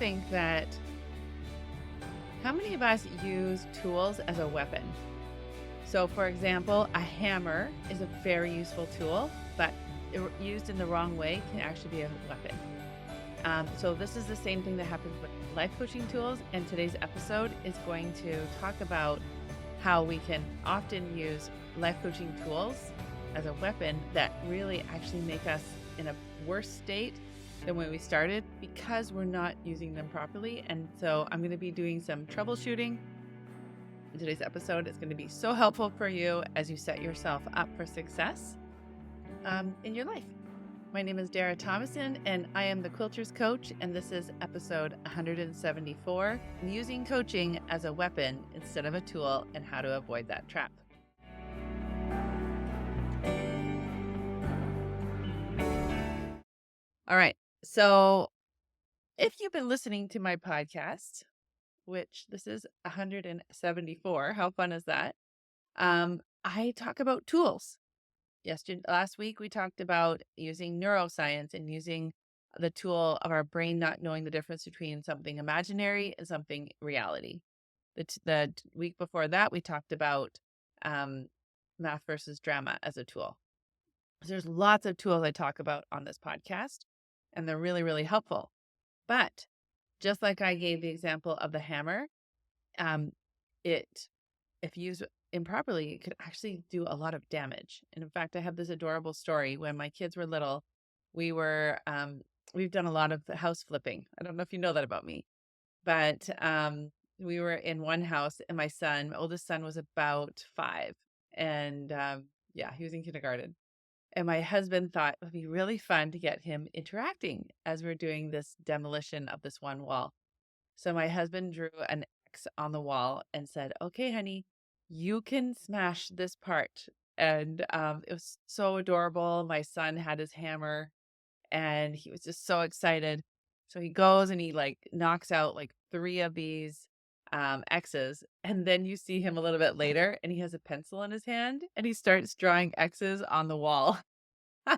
think that how many of us use tools as a weapon? So, for example, a hammer is a very useful tool, but used in the wrong way can actually be a weapon. So this is the same thing that happens with life coaching tools. And today's episode is going to talk about how we can often use life coaching tools as a weapon that really actually make us in a worse state than when we started because we're not using them properly. And so I'm going to be doing some troubleshooting. Today's episode is going to be so helpful for you as you set yourself up for success in your life. My name is Dara Thomason, and I am the Quilter's Coach, and this is episode 174, Using Coaching as a Weapon Instead of a Tool and How to Avoid That Trap. All right, so if you've been listening to my podcast, which this is 174, how fun is that? I talk about tools. Last week, we talked about using neuroscience and using the tool of our brain not knowing the difference between something imaginary and something reality. The week before that, we talked about math versus drama as a tool. So there's lots of tools I talk about on this podcast, and they're really, really helpful. But just like I gave the example of the hammer, if used improperly, it could actually do a lot of damage. And in fact, I have this adorable story. When my kids were little, we've done a lot of house flipping. I don't know if you know that about me, but we were in one house, and my oldest son was about 5. And he was in kindergarten. And my husband thought it would be really fun to get him interacting as we're doing this demolition of this one wall. So my husband drew an X on the wall and said, "Okay, honey, you can smash this part." And it was so adorable. My son had his hammer and he was just so excited. So he goes and he knocks out 3 of these X's. And then you see him a little bit later and he has a pencil in his hand and he starts drawing X's on the wall. We're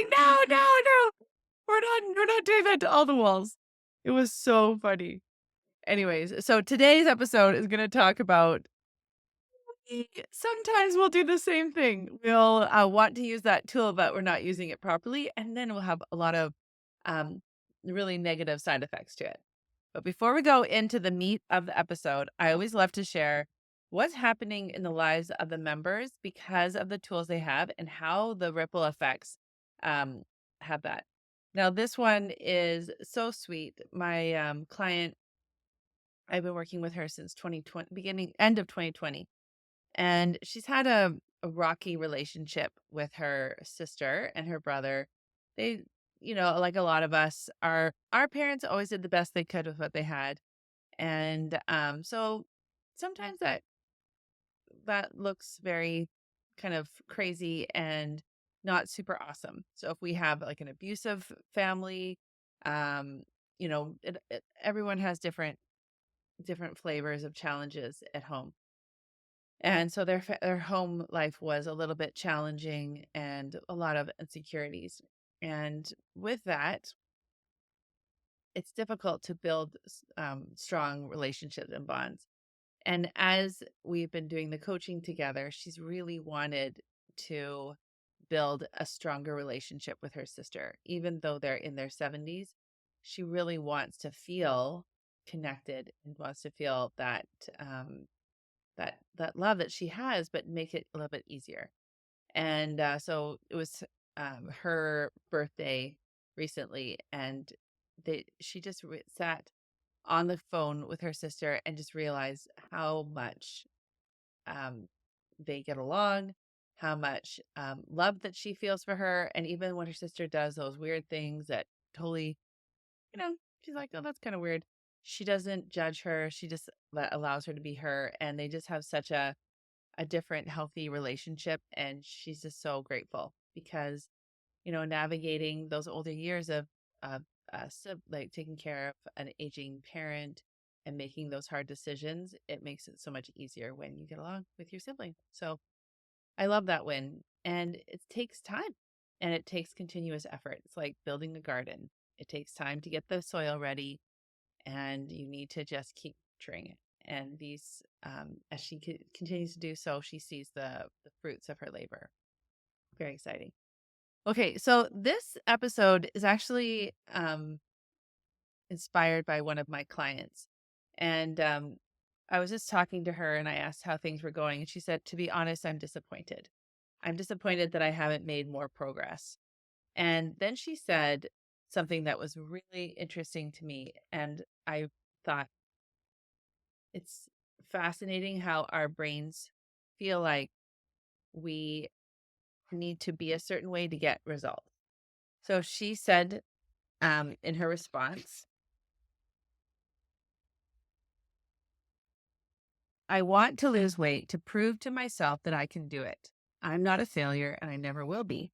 like, no, no, no. We're not doing that to all the walls. It was so funny. Anyways, so today's episode is going to talk about sometimes we'll do the same thing. We'll want to use that tool, but we're not using it properly. And then we'll have a lot of really negative side effects to it. But before we go into the meat of the episode, I always love to share what's happening in the lives of the members because of the tools they have and how the ripple effects have that. Now, this one is so sweet. My client, I've been working with her since 2020, end of 2020. And she's had a rocky relationship with her sister and her brother. They, like a lot of us, our parents always did the best they could with what they had. And so sometimes that looks very kind of crazy and not super awesome. So if we have an abusive family, um, everyone has different flavors of challenges at home. And so their home life was a little bit challenging and a lot of insecurities. And with that, it's difficult to build strong relationships and bonds. And as we've been doing the coaching together, she's really wanted to build a stronger relationship with her sister. Even though they're in their 70s, she really wants to feel connected and wants to feel that that love that she has, but make it a little bit easier. And so it was her birthday recently, and she just sat on the phone with her sister and just realized how much they get along, how much love that she feels for her. And even when her sister does those weird things that totally, she's like, "Oh, that's kind of weird." She doesn't judge her. She just allows her to be her. And they just have such a different healthy relationship. And she's just so grateful because, navigating those older years of taking care of an aging parent and making those hard decisions, it makes it so much easier when you get along with your sibling. So I love that win. And it takes time and it takes continuous effort. It's like building a garden. It takes time to get the soil ready, and you need to just keep nurturing it. And as she continues to do so, she sees the fruits of her labor. Very exciting. Okay, so this episode is actually inspired by one of my clients. And I was just talking to her and I asked how things were going. And she said, to be honest, I'm disappointed. I'm disappointed that I haven't made more progress. And then she said something that was really interesting to me. And I thought it's fascinating how our brains feel like we need to be a certain way to get results. So she said in her response, I want to lose weight to prove to myself that I can do it. I'm not a failure and I never will be.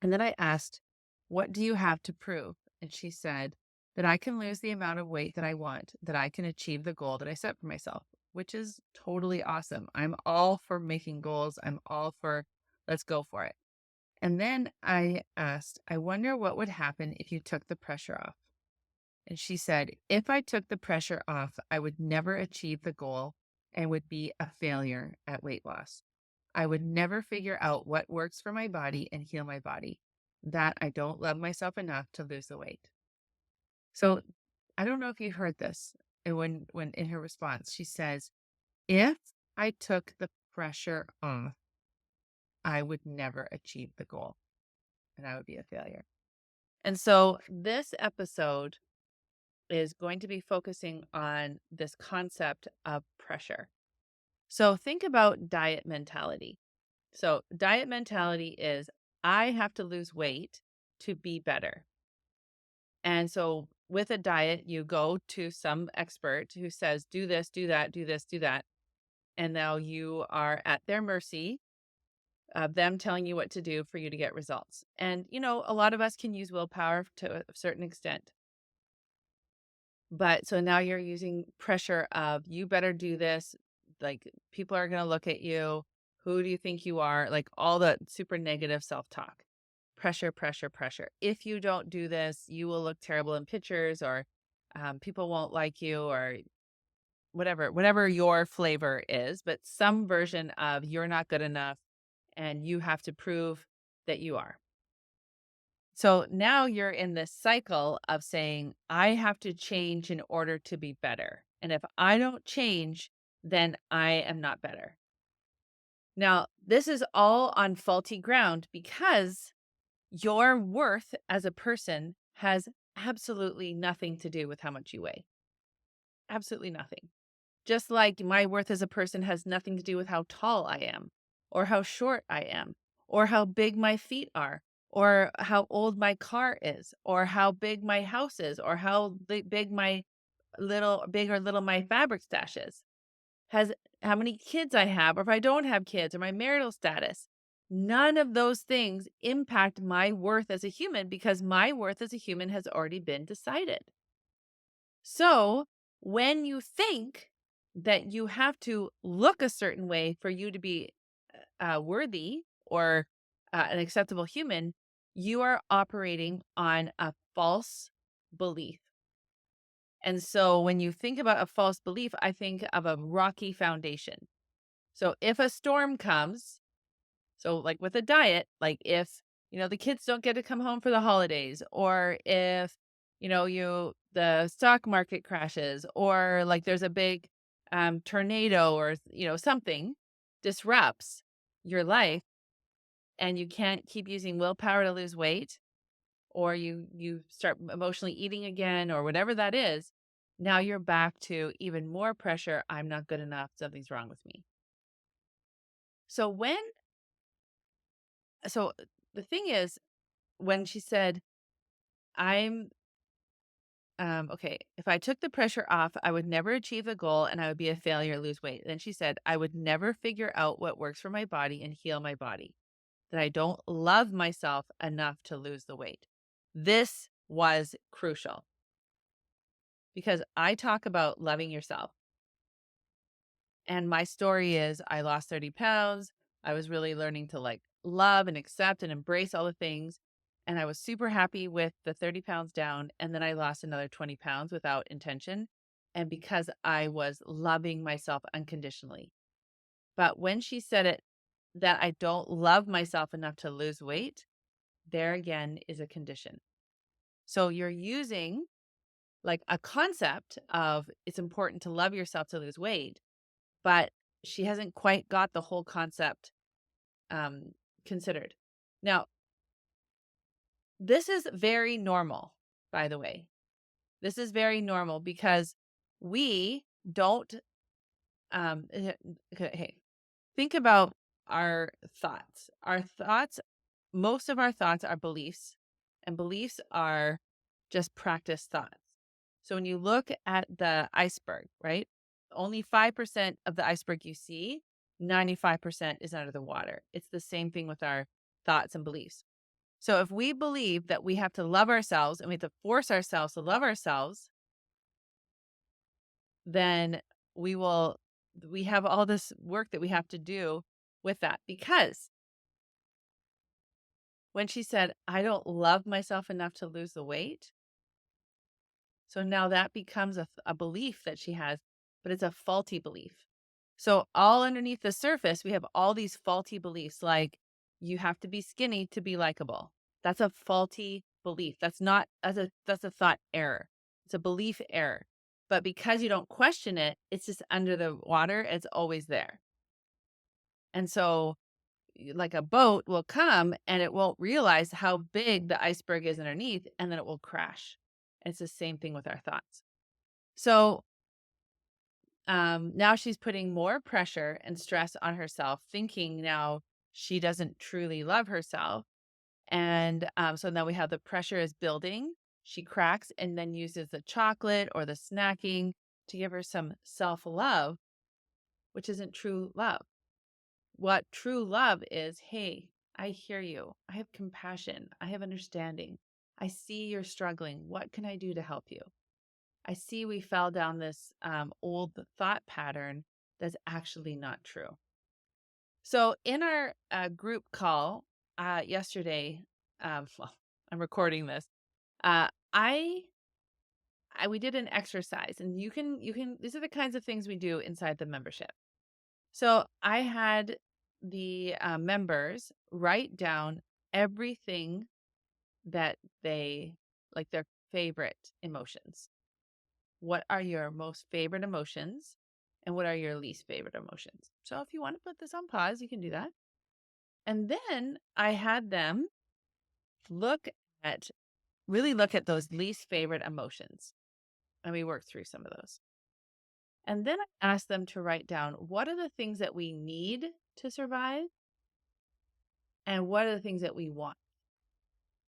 And then I asked, what do you have to prove? And she said that I can lose the amount of weight that I want, that I can achieve the goal that I set for myself, which is totally awesome. I'm all for making goals. I'm all for let's go for it. And then I asked, I wonder what would happen if you took the pressure off. And she said, if I took the pressure off, I would never achieve the goal and would be a failure at weight loss. I would never figure out what works for my body and heal my body. That I don't love myself enough to lose the weight. So I don't know if you heard this. And when in her response, she says, if I took the pressure off, I would never achieve the goal and I would be a failure. And so this episode is going to be focusing on this concept of pressure. So think about diet mentality. So diet mentality is I have to lose weight to be better. And so with a diet, you go to some expert who says, do this, do that, do this, do that. And now you are at their mercy of them telling you what to do for you to get results. And, a lot of us can use willpower to a certain extent. But so now you're using pressure of you better do this. Like people are going to look at you. Who do you think you are? Like all the super negative self-talk. Pressure, pressure, pressure. If you don't do this, you will look terrible in pictures or people won't like you or whatever your flavor is, but some version of you're not good enough and you have to prove that you are. So now you're in this cycle of saying, I have to change in order to be better. And if I don't change, then I am not better. Now, this is all on faulty ground because your worth as a person has absolutely nothing to do with how much you weigh. Absolutely nothing. Just like my worth as a person has nothing to do with how tall I am, or how short I am, or how big my feet are, or how old my car is, or how big my house is, or how big my big or little my fabric stash is. Has how many kids I have, or if I don't have kids, or my marital status. None of those things impact my worth as a human because my worth as a human has already been decided. So when you think that you have to look a certain way for you to be worthy or an acceptable human, you are operating on a false belief. And so when you think about a false belief, I think of a rocky foundation. So if a storm comes, so like with a diet, like if, the kids don't get to come home for the holidays, or if, the stock market crashes, or like there's a big tornado or, something disrupts your life and you can't keep using willpower to lose weight, or you start emotionally eating again, or whatever that is, now you're back to even more pressure. I'm not good enough. Something's wrong with me. So so the thing is, when she said, I'm okay, if I took the pressure off, I would never achieve the goal and I would be a failure, lose weight. Then she said, I would never figure out what works for my body and heal my body, that I don't love myself enough to lose the weight. This was crucial because I talk about loving yourself. And my story is I lost 30 pounds. I was really learning to like love and accept and embrace all the things. and I was super happy with the 30 pounds down. And then I lost another 20 pounds without intention. And because I was loving myself unconditionally. But when she said it, that I don't love myself enough to lose weight, there again is a condition. So you're using like a concept of it's important to love yourself to lose weight, but she hasn't quite got the whole concept um, considered. Now, this is very normal, by the way. This is very normal because we don't, okay, hey, think about our thoughts. Our thoughts, most of our thoughts are beliefs, and beliefs are just practice thoughts. So when you look at the iceberg, right? Only 5% of the iceberg you see, 95% is under the water. It's the same thing with our thoughts and beliefs. So if we believe that we have to love ourselves and we have to force ourselves to love ourselves, then we have all this work that we have to do with that. Because when she said, I don't love myself enough to lose the weight, so now that becomes a belief that she has, but it's a faulty belief. So all underneath the surface, we have all these faulty beliefs like you have to be skinny to be likable. That's a faulty belief. That's a thought error. It's a belief error. But because you don't question it, it's just under the water. It's always there. And so like a boat will come and it won't realize how big the iceberg is underneath and then it will crash. It's the same thing with our thoughts. So now she's putting more pressure and stress on herself, thinking now she doesn't truly love herself. And so now we have the pressure is building. She cracks and then uses the chocolate or the snacking to give her some self love, which isn't true love. What true love is, hey, I hear you. I have compassion. I have understanding. I see you're struggling. What can I do to help you? I see we fell down this old thought pattern that's actually not true. So in our group call yesterday, well, I'm recording this. Uh, I, we did an exercise, and you can. These are the kinds of things we do inside the membership. So I had the members write down everything that they like their favorite emotions. What are your most favorite emotions and what are your least favorite emotions? So if you want to put this on pause, you can do that. And then I had them look at really look at those least favorite emotions. And we worked through some of those. And then I asked them to write down what are the things that we need to survive and what are the things that we want.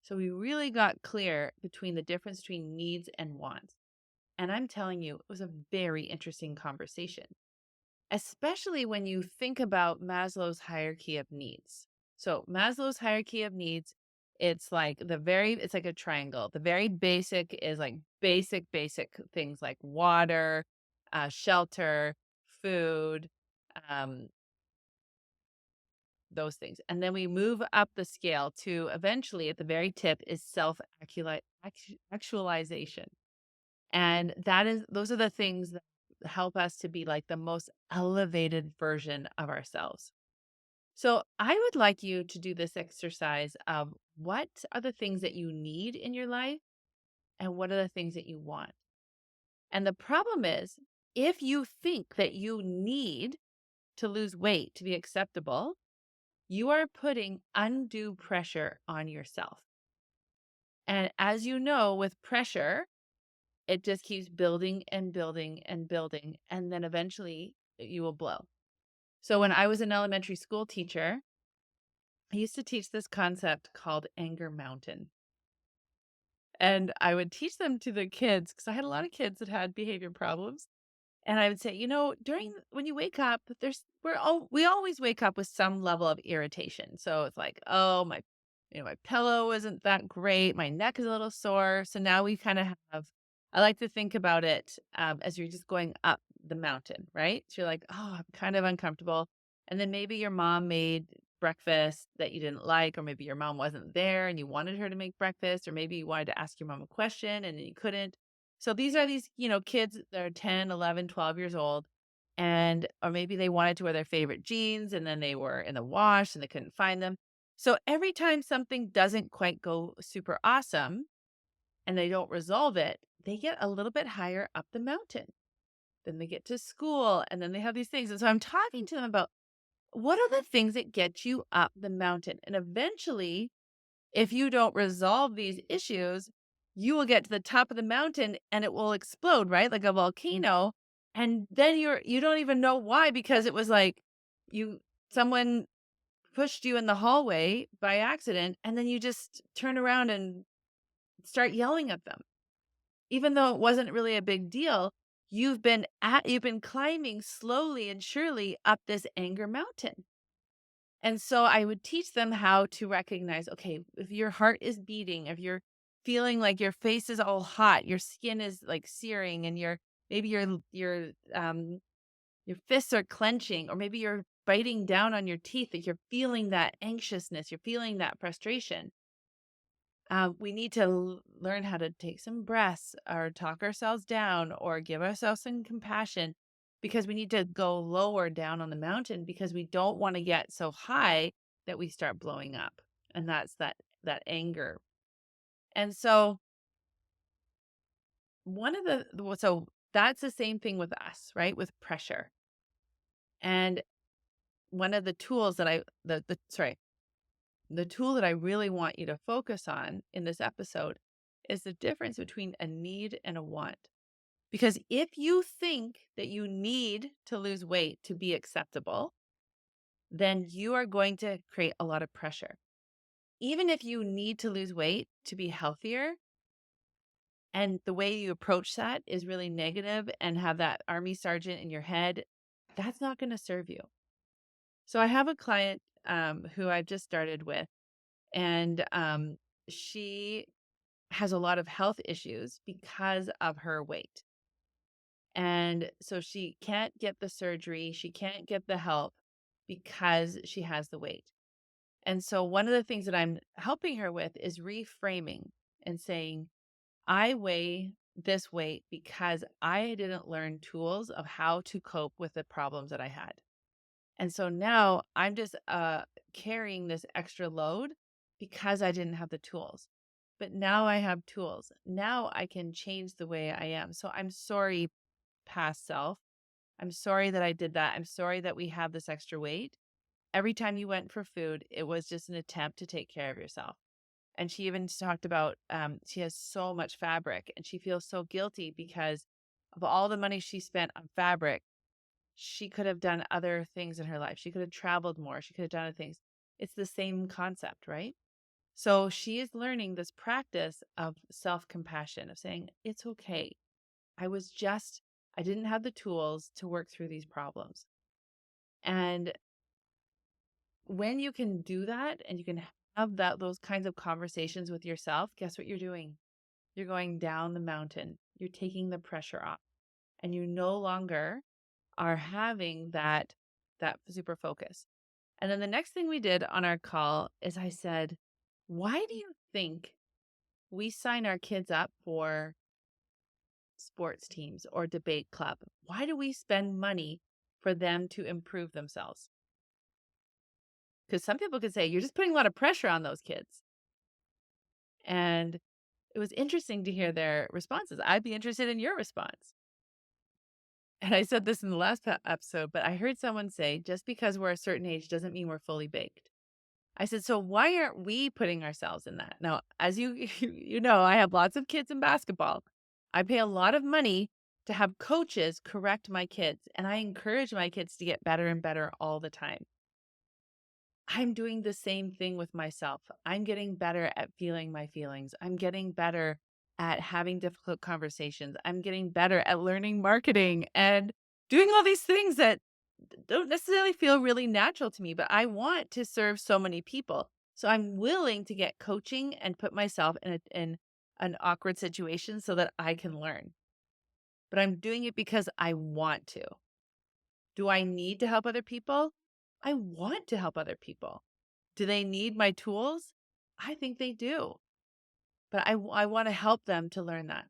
So we really got clear between the difference between needs and wants. And I'm telling you, it was a very interesting conversation, especially when you think about Maslow's hierarchy of needs. So Maslow's hierarchy of needs, it's like a triangle. The very basic is like basic things like water, shelter, food, um, those things. And then we move up the scale to eventually at the very tip is self actualization. And those are the things that help us to be like the most elevated version of ourselves. So I would like you to do this exercise of what are the things that you need in your life and what are the things that you want. And the problem is if you think that you need to lose weight to be acceptable, you are putting undue pressure on yourself. And as you know, with pressure, it just keeps building and building and building. And then eventually you will blow. So when I was an elementary school teacher, I used to teach this concept called anger mountain. And I would teach them to the kids because I had a lot of kids that had behavior problems. And I would say, during when you wake up, we always wake up with some level of irritation. So it's like, oh, my pillow isn't that great. My neck is a little sore. So now we kind of have. I like to think about it as you're just going up the mountain, right? So you're like, oh, I'm kind of uncomfortable. And then maybe your mom made breakfast that you didn't like, or maybe your mom wasn't there and you wanted her to make breakfast, or maybe you wanted to ask your mom a question and you couldn't. So these are these, kids that are 10, 11, 12 years old. And, or maybe they wanted to wear their favorite jeans and then they were in the wash and they couldn't find them. So every time something doesn't quite go super awesome and they don't resolve it, they get a little bit higher up the mountain. Then they get to school and then they have these things. And so I'm talking to them about what are the things that get you up the mountain? And eventually, if you don't resolve these issues, you will get to the top of the mountain and it will explode, right? Like a volcano. And then you don't even know why, because it was like you someone pushed you in the hallway by accident and then you just turn around and start yelling at them. Even though it wasn't really a big deal, you've been climbing slowly and surely up this anger mountain. And so I would teach them how to recognize, okay, if your heart is beating, if you're feeling like your face is all hot, your skin is like searing, and maybe your fists are clenching, or maybe you're biting down on your teeth, that you're feeling that anxiousness, you're feeling that frustration. We need to learn how to take some breaths or talk ourselves down or give ourselves some compassion, because we need to go lower down on the mountain, because we don't want to get so high that we start blowing up. And that's that anger. And so so that's the same thing with us, right? With pressure. And one of the tools that the tool that I really want you to focus on in this episode is the difference between a need and a want. Because if you think that you need to lose weight to be acceptable, then you are going to create a lot of pressure. Even if you need to lose weight to be healthier, and the way you approach that is really negative and have that army sergeant in your head, that's not going to serve you. So I have a client who I've just started with, and she has a lot of health issues because of her weight. And so she can't get the surgery, she can't get the help because she has the weight. And so one of the things that I'm helping her with is reframing and saying, I weigh this weight because I didn't learn tools of how to cope with the problems that I had. And so now I'm just carrying this extra load because I didn't have the tools. But now I have tools. Now I can change the way I am. So I'm sorry, past self. I'm sorry that I did that. I'm sorry that we have this extra weight. Every time you went for food, it was just an attempt to take care of yourself. And she even talked about she has so much fabric and she feels so guilty because of all the money she spent on fabric. She could have done other things in her life. She could have traveled more. She could have done other things. It's the same concept, right? So she is learning this practice of self compassion, of saying, it's okay. I didn't have the tools to work through these problems. And when you can do that and you can have those kinds of conversations with yourself, guess what you're doing? You're going down the mountain. You're taking the pressure off. And you no longer are having that super focus. And then the next thing we did on our call is I said, why do you think we sign our kids up for sports teams or debate club? Why do we spend money for them to improve themselves? Because some people could say, you're just putting a lot of pressure on those kids. And it was interesting to hear their responses. I'd be interested in your response. And I said this in the last episode, but I heard someone say, just because we're a certain age doesn't mean we're fully baked. I said, so why aren't we putting ourselves in that? Now, as you know, I have lots of kids in basketball. I pay a lot of money to have coaches correct my kids, and I encourage my kids to get better and better all the time. I'm doing the same thing with myself. I'm getting better at feeling my feelings. I'm getting better at having difficult conversations. I'm getting better at learning marketing and doing all these things that don't necessarily feel really natural to me, but I want to serve so many people. So I'm willing to get coaching and put myself in an awkward situation so that I can learn. But I'm doing it because I want to. Do I need to help other people? I want to help other people. Do they need my tools? I think they do, but I want to help them to learn that.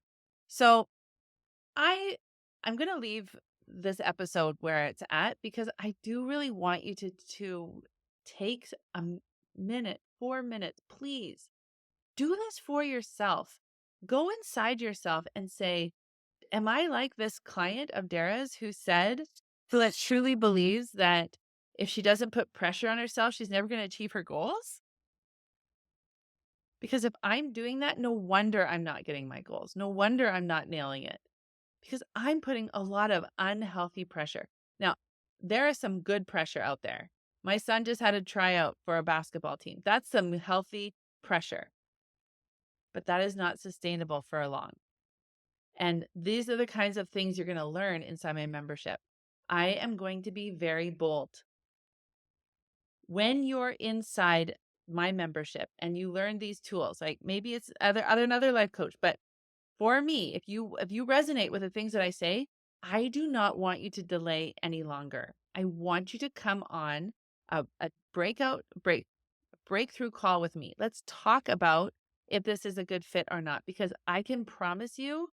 So I I'm going to leave this episode where it's at because I do really want you to take minute, 4 minutes, please. Do this for yourself. Go inside yourself and say, am I like this client of Dara's who that truly believes that if she doesn't put pressure on herself, she's never going to achieve her goals? Because if I'm doing that, no wonder I'm not getting my goals. No wonder I'm not nailing it because I'm putting a lot of unhealthy pressure. Now, there is some good pressure out there. My son just had a tryout for a basketball team. That's some healthy pressure, but that is not sustainable for long. And these are the kinds of things you're going to learn inside my membership. I am going to be very bold. When you're inside my membership and you learn these tools, like maybe it's another life coach, but for me, if you resonate with the things that I say, I do not want you to delay any longer. I want you to come on a breakthrough call with me. Let's talk about if this is a good fit or not, because I can promise you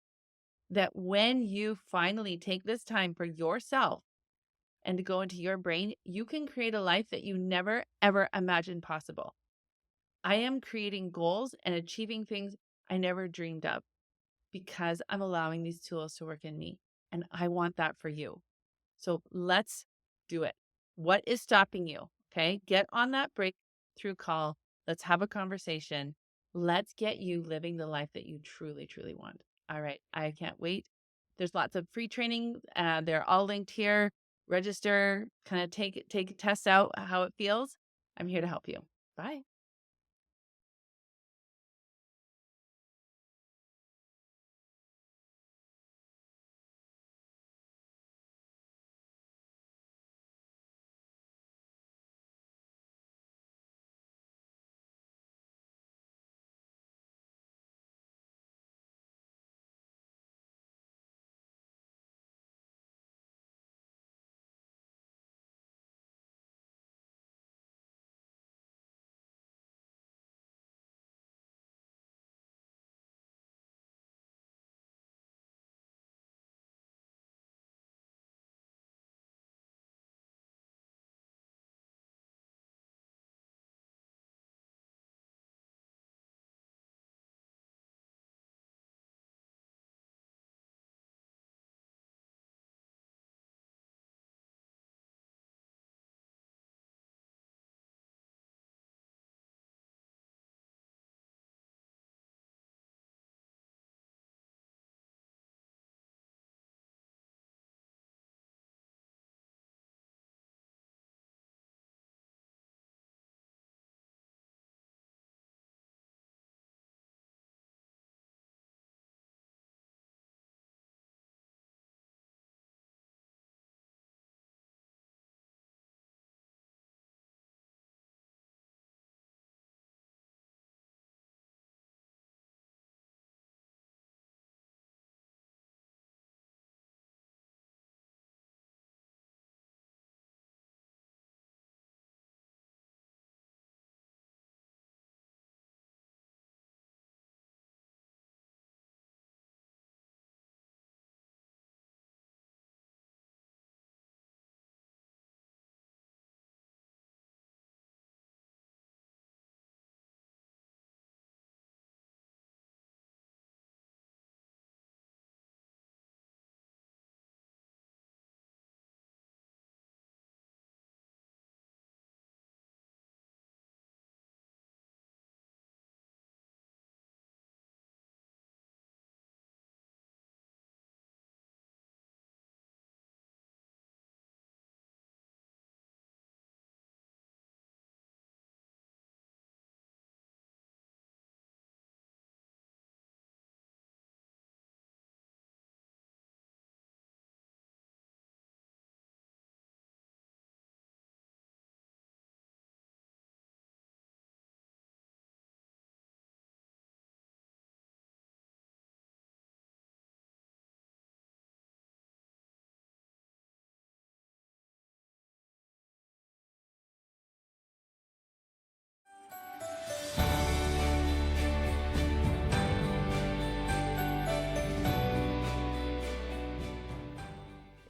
that when you finally take this time for yourself and to go into your brain, you can create a life that you never, ever imagined possible. I am creating goals and achieving things I never dreamed of because I'm allowing these tools to work in me. And I want that for you. So let's do it. What is stopping you? Okay. Get on that breakthrough call. Let's have a conversation. Let's get you living the life that you truly, truly want. All right. I can't wait. There's lots of free training. They're all linked here. Register, kind of take test out how it feels. I'm here to help you. Bye.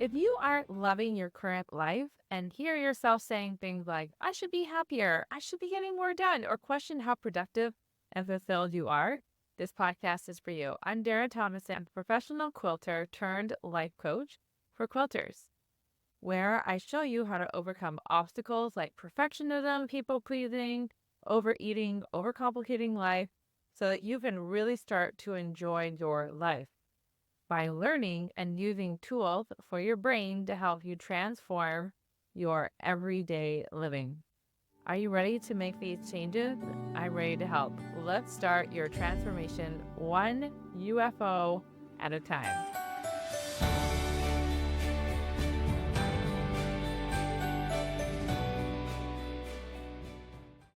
If you aren't loving your current life and hear yourself saying things like, I should be happier, I should be getting more done, or question how productive and fulfilled you are, this podcast is for you. I'm Dara Thomas, I'm a professional quilter turned life coach for quilters, where I show you how to overcome obstacles like perfectionism, people pleasing, overeating, overcomplicating life, so that you can really start to enjoy your life by learning and using tools for your brain to help you transform your everyday living. Are you ready to make these changes? I'm ready to help. Let's start your transformation one UFO at a time.